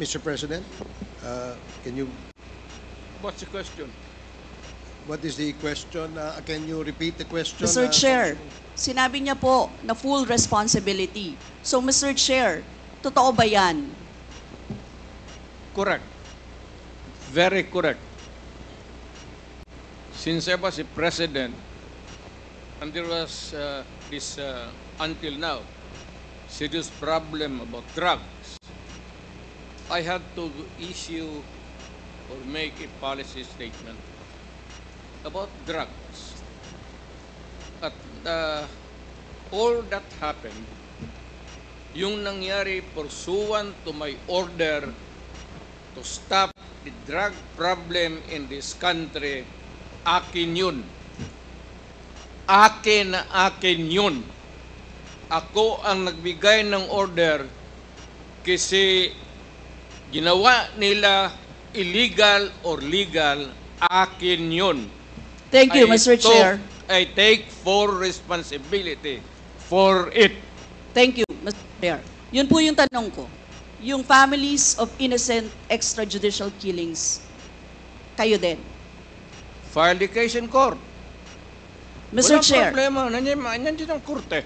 Mr. President, can you, What's the question? what is the question? Can you repeat the question? Mr. Chair, sinabi niya po na full responsibility. So, Mr. Chair, totoo ba yan? Correct. Very correct. Since I was a president, and there was this, until now, serious problem about drugs, I had to issue or make a policy statement about drugs. At all that happened, yung nangyari pursuant to my order to stop the drug problem in this country, akin yun. Akin na akin yun. Ako ang nagbigay ng order kasi ginawa nila illegal or legal, akin yun. Thank you, Mr. Chair. I take full responsibility for it. Thank you, Mr. Chair. Yun po yung tanong ko. Yung families of innocent extrajudicial killings, kayo din. File the case in court. Mr. Walang Chair. problema. Nandiyan ang korte.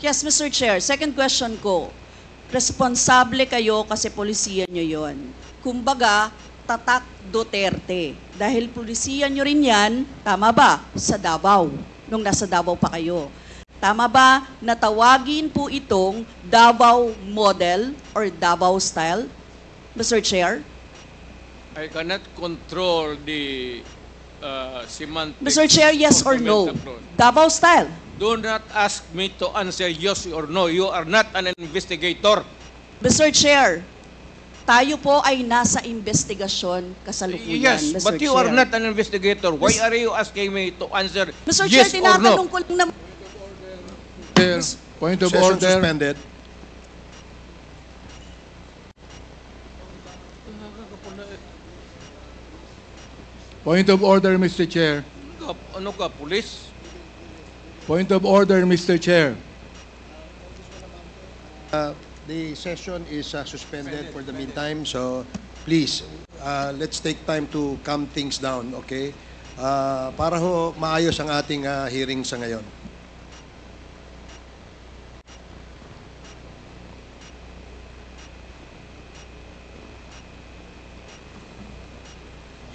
Yes, Mr. Chair. Second question ko. Responsable kayo kasi polisiya nyo yon. Kumbaga, tatak Duterte. Dahil polisiya nyo rin yan, tama ba? Sa Davao. Nung nasa Davao pa kayo. Tama ba na tawagin po itong Davao model or Davao style? Mr. Chair? I cannot control the semantics. Mr. Chair, yes of or the no? metaphor. Davao style. Do not ask me to answer yes or no. You are not an investigator. Mr. Chair, tayo po ay nasa investigasyon kasalukuyan, Yes, Mr. but you Chair. are not an investigator. Why are you asking me to answer Mr. yes Chair, or no? tinatanong ko lang naman. Chair, point of Session order. suspended. Point of order, Mr. Chair. Ano ka, police? Point of order, Mr. Chair. The session is suspended for the meantime, so please, let's take time to calm things down, okay? Para ho maayos ang ating hearing sa ngayon.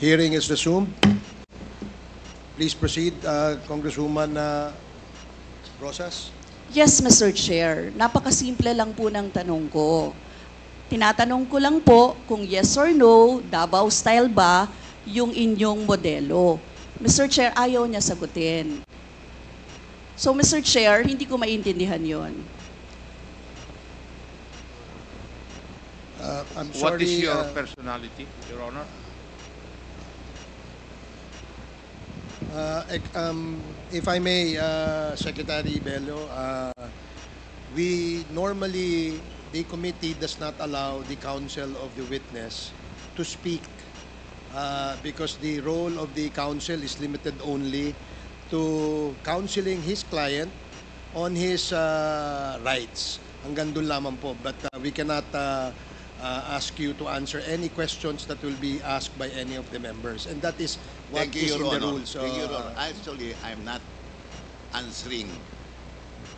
Hearing is resumed. Please proceed, Congresswoman Rosas. Yes, Mr. Chair. Napakasimple lang po ng tanong ko. Tinatanong ko lang po kung yes or no, Davao style ba yung inyong modelo. Mr. Chair, ayaw niya sagutin. So, Mr. Chair, hindi ko maintindihan yon. I'm What sorry, is your personality, Your Honor? If I may, Secretary Bello, we normally, the committee does not allow the counsel of the witness to speak because the role of the counsel is limited only to counseling his client on his rights. Hanggang doon lamang po. But we cannot ask you to answer any questions that will be asked by any of the members. And that is what Thank you, is Your in the Honor. rules. Thank you, Your Honor. Actually, I'm not answering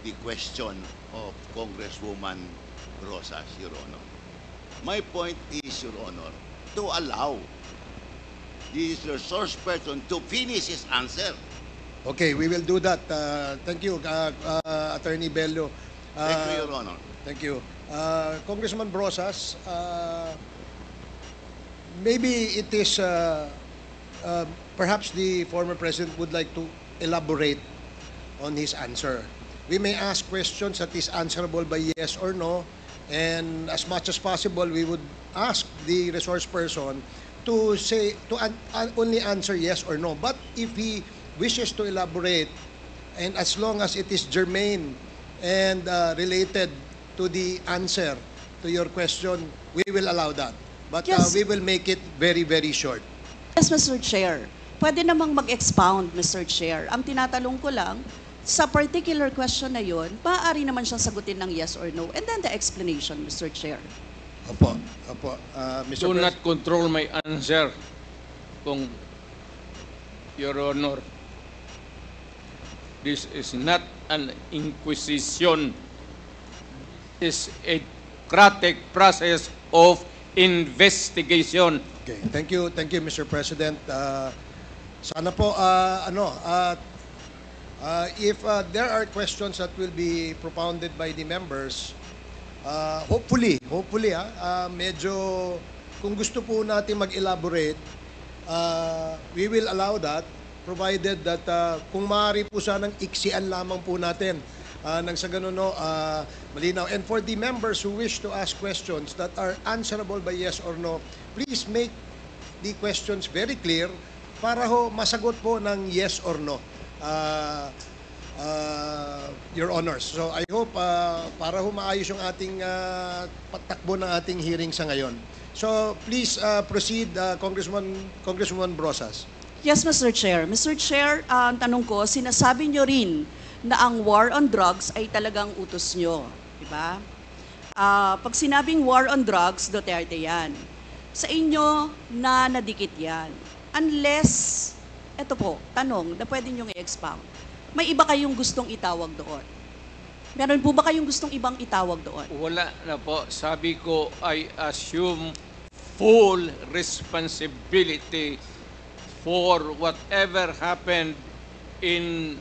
the question of Congresswoman Rosas, Your Honor. My point is, Your Honor, to allow the resource person to finish his answer. Okay, we will do that. Thank you, Attorney Bello. Thank you, Your Honor. Thank you. Congressman Brosas, maybe it is, perhaps the former president would like to elaborate on his answer. We may ask questions that is answerable by yes or no, and as much as possible, we would ask the resource person to say, to only answer yes or no. But if he wishes to elaborate, and as long as it is germane and related to the answer to your question, we will allow that. But Yes. we will make it very, very short. Yes, Mr. Chair. Pwede namang mag-expound, Mr. Chair. Ang tinatanong ko lang, sa particular question na yon, maaari naman siyang sagutin ng yes or no. And then the explanation, Mr. Chair. Opo, opo. Mr. Do Pres- not control my answer, kung Your Honor. This is not an inquisition. This is a democratic process of investigation. Okay, thank you, Mr. President. Sana po, if there are questions that will be propounded by the members, hopefully, medyo, kung gusto po natin mag-elaborate, we will allow that, provided that kung maaari po sanang iksian lamang po natin nang sa ganun, malinaw. And for the members who wish to ask questions that are answerable by yes or no, please make the questions very clear para ho masagot po ng yes or no, Your Honors. So I hope para ho maayos yung ating patakbo ng ating hearing sa ngayon. So please proceed, Congresswoman Brosas. Yes, Mr. Chair. Mr. Chair, ang tanong ko, sinasabi nyo rin na ang war on drugs ay talagang utos nyo. Diba? Pag sinabing war on drugs, Duterte yan. Sa inyo na nadikit yan. Unless, eto po, tanong na pwede nyo i-expound. May iba kayong gustong itawag doon? Meron po ba kayong gustong ibang itawag doon? Wala na po. Sabi ko, I assume full responsibility for whatever happened in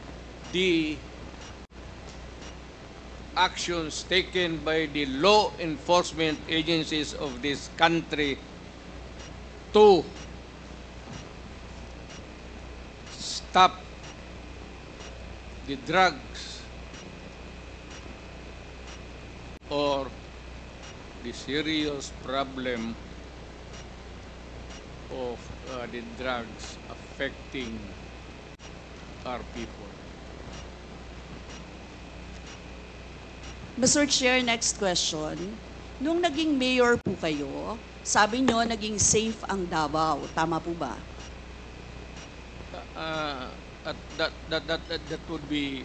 the actions taken by the law enforcement agencies of this country to stop the drugs or the serious problem of the drugs affecting our people. Mr. Chair, next question. Nung naging mayor po kayo, sabi nyo naging safe ang Davao. Tama po ba? That would be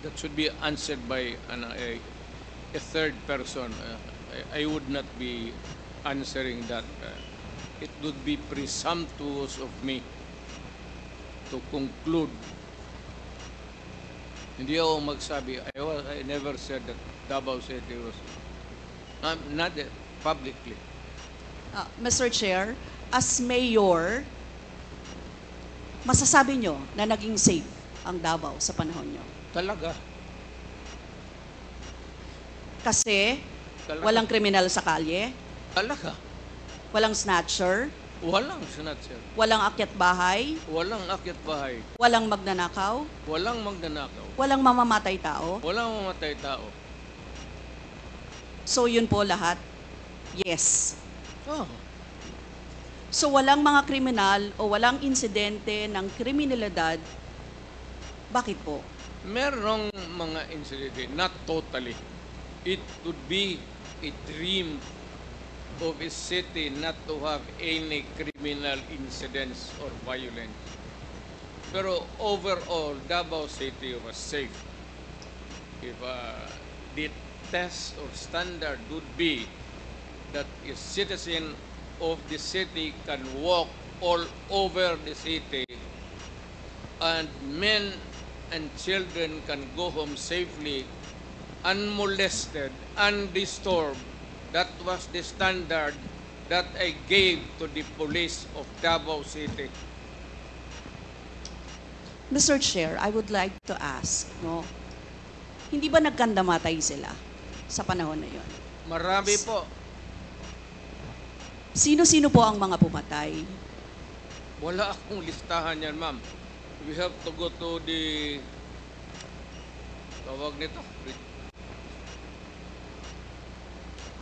that should be answered by a third person. I would not be answering that. It would be presumptuous of me to conclude. Hindi ako magsabi. I never said that Davao City was not publicly. Mr. Chair, as mayor, masasabi nyo na naging safe ang Davao sa panahon nyo? Talaga. Kasi Talaga. walang kriminal sa kalye, Talaga. walang snatcher, Walang snatcher. walang akyat bahay, Walang akyat bahay. walang magnanakaw, Walang magnanakaw. walang mamamatay tao. Walang mamatay tao. So yun po lahat? Yes. Oh. So walang mga kriminal o walang insidente ng kriminalidad, bakit po? Merong mga incident, not totally. It would be a dream of a city not to have any criminal incidents or violence. Pero overall, Davao City was safe. If the test or standard would be that a citizen of the city can walk all over the city and men and children can go home safely, unmolested, undisturbed. That was the standard that I gave to the police of Davao City. Mr. Chair, I would like to ask, no? Hindi ba nagkandamatay sila sa panahon na yon? Marami po. Sino-sino po ang mga pumatay? Wala akong listahan yan, ma'am. We have to go to the tawag nito.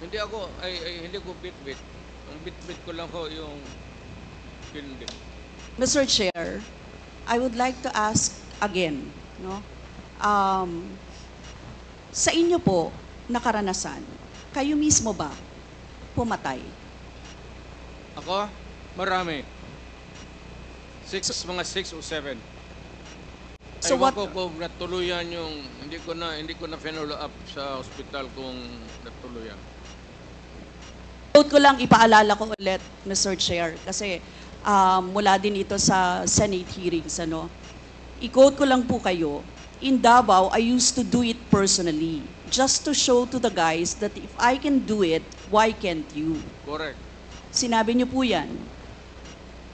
Hindi ko bit-bit. Ang bit-bit ko lang ho yung hindi. Mr. Chair, I would like to ask again, no? Sa inyo po na karanasan, kayo mismo ba pumatay? Ako? Marami. Mga 6 o 7. So Ewan what, ko kung natuluyan yung hindi ko na follow up sa hospital kung natuluyan. quote ko lang, ipaalala ko ulit, Mr. Chair, kasi mula din ito sa Senate hearings, ano. I-quote ko lang po kayo, in Davao, I used to do it personally, just to show to the guys that if I can do it, why can't you? Correct. Sinabi niyo po yan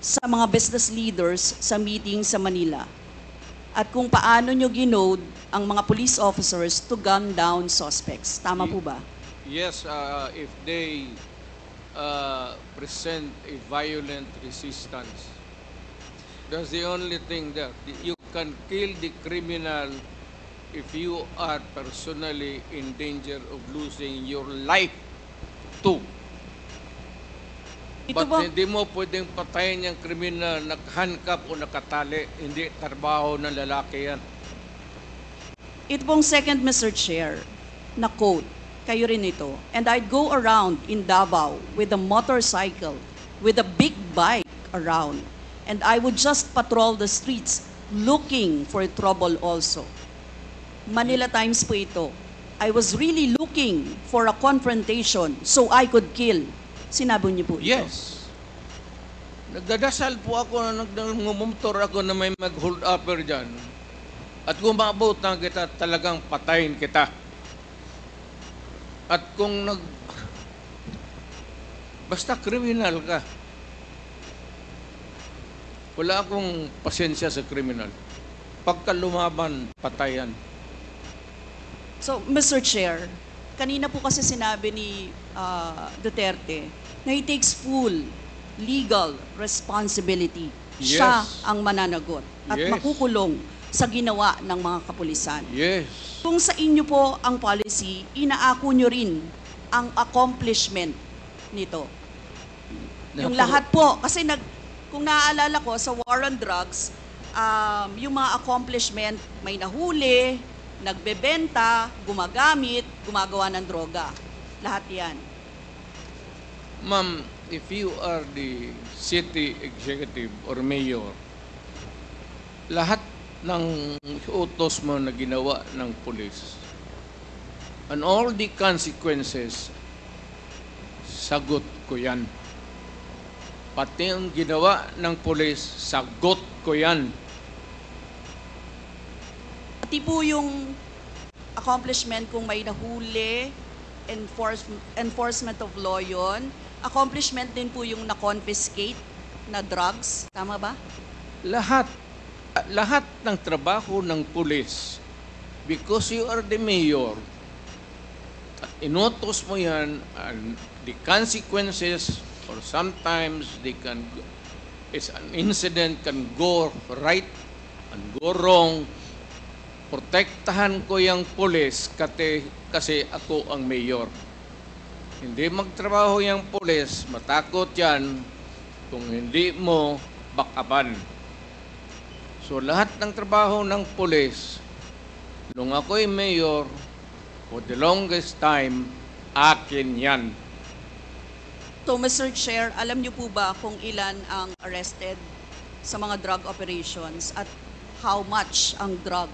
sa mga business leaders sa meeting sa Manila. At kung paano niyo ginode ang mga police officers to gun down suspects. Tama po ba? Yes, if they present a violent resistance, that's the only thing that you can kill the criminal if you are personally in danger of losing your life too. Ito But ba? hindi mo pwedeng patayin yung kriminal nakahandcuff o nakatali. Hindi trabaho ng lalaki yan. Ito pong second, Mr. Chair, na quote, kayo rin ito. And I'd go around in Davao with a motorcycle, with a big bike around. And I would just patrol the streets looking for trouble also. Manila Times po ito. I was really looking for a confrontation so I could kill. Sinabi niyo po ito. Yes. Nagdadasal po ako na nagmumotor ako na may mag-hold upper dyan. At kung maabutan kita, talagang patayin kita. At kung basta kriminal ka, wala akong pasensya sa kriminal. Pagka lumaban, patayan. So, Mr. Chair, kanina po kasi sinabi ni Duterte na he takes full legal responsibility. Yes. Siya ang mananagot at Yes. makukulong sa ginawa ng mga kapulisan. Yes. Kung sa inyo po ang policy, inaako nyo rin ang accomplishment nito. Yung lahat po, kasi kung naaalala ko sa war on drugs, yung mga accomplishment, may nahuli, nagbebenta, gumagamit, gumagawa ng droga. Lahat yan. Ma'am, if you are the city executive or mayor, lahat ng utos mo na ginawa ng pulis and all the consequences, sagot ko yan. Pati ang ginawa ng pulis, sagot ko yan. Pati po yung accomplishment kung may nahuli, enforcement of law yun. Accomplishment din po yung na-confiscate na drugs. Tama ba? Lahat ng trabaho ng pulis, because you are the mayor, at inutos mo yan, and the consequences, or sometimes an incident can go right and go wrong. Protektahan ko yung pulis kasi ako ang mayor. Hindi magtrabaho yung pulis, matakot yan kung hindi mo bakapan. So lahat ng trabaho ng pulis, nung ako'y mayor, for the longest time, akin yan. So, Mr. Chair, alam niyo po ba kung ilan ang arrested sa mga drug operations at how much ang drug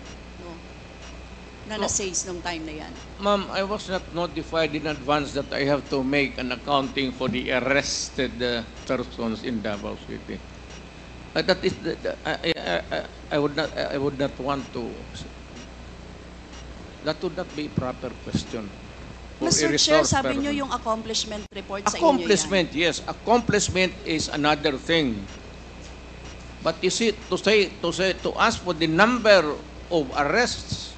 na na-seize nung time na yan? Ma'am, I was not notified in advance that I have to make an accounting for the arrested persons in Davao City. That is, I would not want to. That would not be a proper question. For Mr. a Chair, resource sabi niyo person. yung accomplishment report sa inyo yan. Accomplishment, yes. Accomplishment is another thing. But you see, to ask for the number of arrests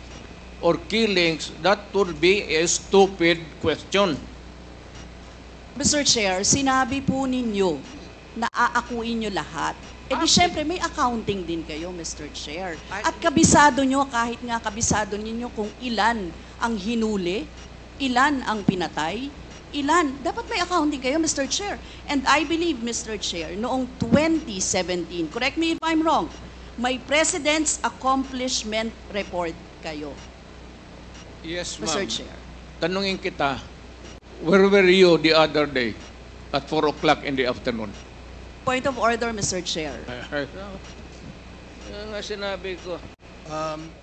or killings, that would be a stupid question. Mr. Chair, sinabi po ninyo na aakuin nyo lahat. E di syempre may accounting din kayo, Mr. Chair. At kabisado nyo, kahit nga kabisado ninyo kung ilan ang hinuli, ilan ang pinatay, ilan. Dapat may accounting kayo, Mr. Chair. And I believe, Mr. Chair, noong 2017, correct me if I'm wrong, may President's Accomplishment Report kayo, Yes, Mr. ma'am. Chair. Tanungin kita, where were you the other day at 4 o'clock in the afternoon? Point of order, Mr. Chair. Yan nga sinabi ko. Um,